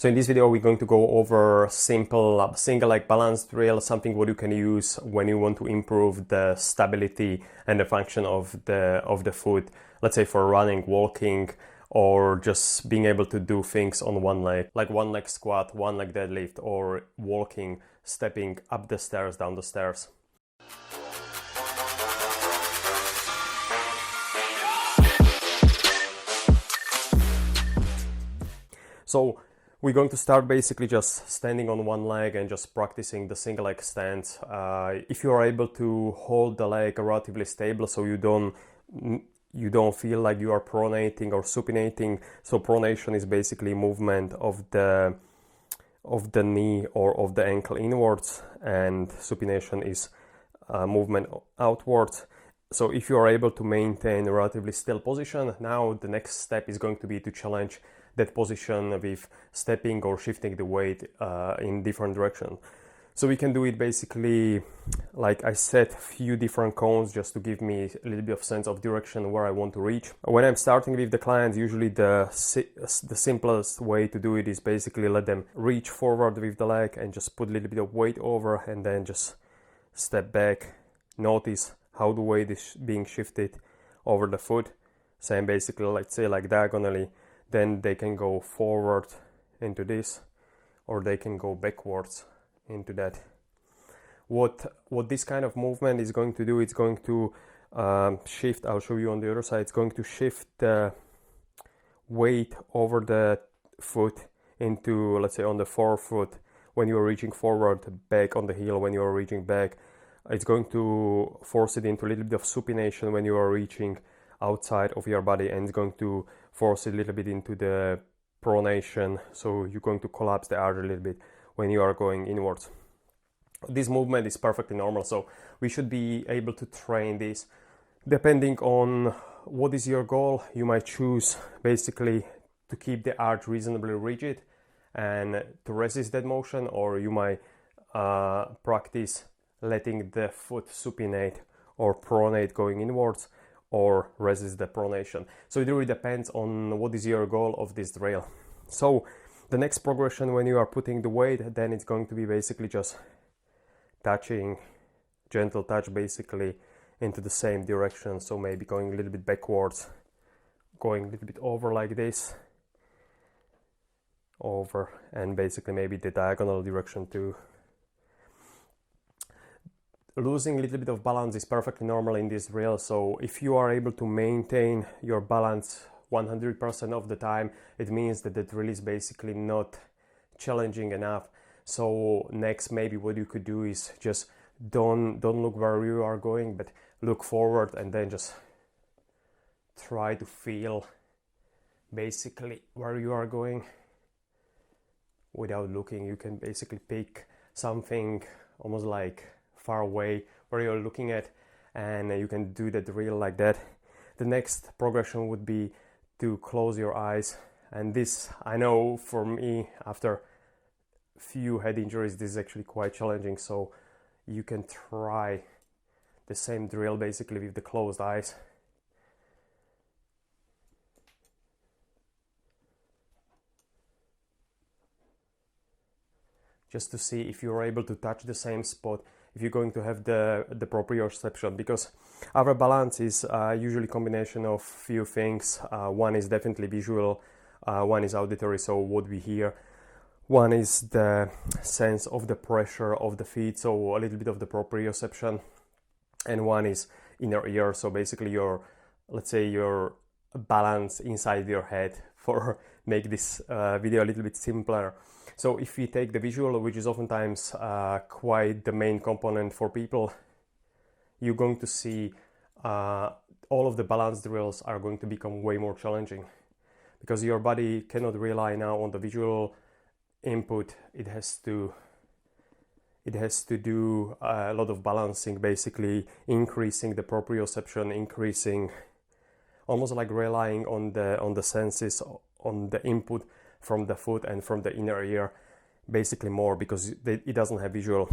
So in this video we're going to go over simple single leg balance drill, something what you can use when you want to improve the stability and the function of the foot, let's say for running, walking, or just being able to do things on one leg, like one leg squat, one leg deadlift, or walking, stepping up the stairs, down the stairs. So we're going to start basically just standing on one leg and just practicing the single leg stance. If you are able to hold the leg relatively stable, so you don't feel like you are pronating or supinating. So pronation is basically movement of the knee or of the ankle inwards, and supination is movement outwards. So if you are able to maintain a relatively still position, now the next step is going to be to challenge that position with stepping or shifting the weight in different directions. So we can do it basically, like I said, few different cones just to give me a little bit of sense of direction where I want to reach. When I'm starting with the clients, usually the simplest way to do it is basically let them reach forward with the leg and just put a little bit of weight over and then just step back. Notice how the weight is being shifted over the foot. Same basically, let's say like diagonally. Then they can go forward into this, or they can go backwards into that. What this kind of movement is going to do, it's going to shift, I'll show you on the other side, it's going to shift the weight over the foot into, let's say on the forefoot, when you're reaching forward, back on the heel when you're reaching back. It's going to force it into a little bit of supination when you are reaching outside of your body, and it's going to force it a little bit into the pronation, so you're going to collapse the arch a little bit when you are going inwards. This movement is perfectly normal, so we should be able to train this. Depending on what is your goal, you might choose basically to keep the arch reasonably rigid and to resist that motion, or you might practice letting the foot supinate or pronate going inwards, or resist the pronation. So it really depends on what is your goal of this drill. So the next progression, when you are putting the weight, then it's going to be basically just touching, gentle touch basically into the same direction. So maybe going a little bit backwards, going a little bit over like this, over, and basically maybe the diagonal direction too. Losing a little bit of balance is perfectly normal in this drill, so if you are able to maintain your balance 100% of the time, it means that the drill is basically not challenging enough. So next, maybe what you could do is just don't look where you are going, but look forward and then just try to feel basically where you are going without looking. You can basically pick something almost like far away where you're looking at, and you can do the drill like that. The next progression would be to close your eyes, and this, I know for me, after few head injuries, this is actually quite challenging, so you can try the same drill basically with the closed eyes. Just to see if you're able to touch the same spot, if you're going to have the proprioception, because our balance is usually a combination of few things. One is definitely visual, one is auditory, so what we hear. One is the sense of the pressure of the feet, so a little bit of the proprioception, and one is inner ear, so basically your, let's say, your balance inside your head, for make this video a little bit simpler. So if we take the visual, which is oftentimes quite the main component for people, you're going to see all of the balance drills are going to become way more challenging, because your body cannot rely now on the visual input. It has to do a lot of balancing, basically increasing the proprioception, increasing, almost like relying on the senses, on the input from the foot and from the inner ear, basically more, because it doesn't have visual.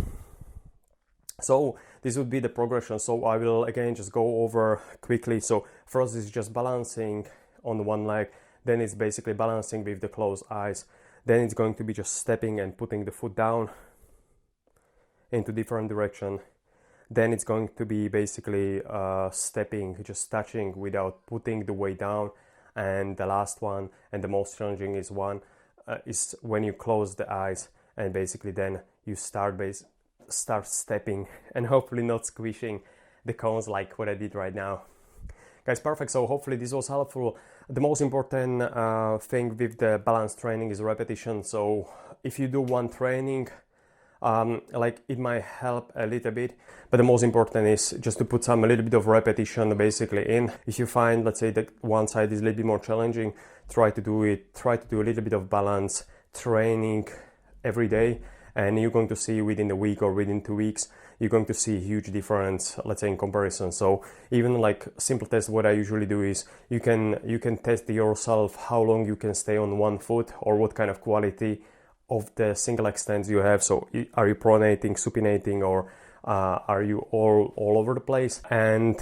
So this would be the progression. So I will again just go over quickly. So first is just balancing on one leg, then it's basically balancing with the closed eyes, Then it's going to be just stepping and putting the foot down into different direction. Then it's going to be basically stepping, just touching without putting the weight down. And the last one, and the most challenging is when you close the eyes and basically then you start stepping and hopefully not squishing the cones like what I did right now. Guys, perfect. So hopefully this was helpful. The most important thing with the balance training is repetition. So if you do one training, like it might help a little bit, but the most important is just to put a little bit of repetition basically in. If you find, let's say, that one side is a little bit more challenging, try to do a little bit of balance training every day, and you're going to see within a week or within 2 weeks, you're going to see a huge difference, let's say, in comparison. So even like simple test, what I usually do is you can test yourself how long you can stay on one foot or what kind of quality of the single leg stance you have. So are you pronating, supinating, or are you all over the place? And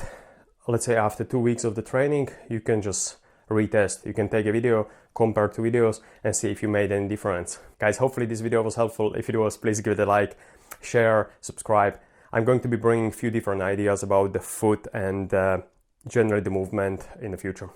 let's say after 2 weeks of the training, you can just retest. You can take a video, compare two videos, and see if you made any difference. Guys, hopefully this video was helpful. If it was, please give it a like, share, subscribe. I'm going to be bringing a few different ideas about the foot and generally the movement in the future.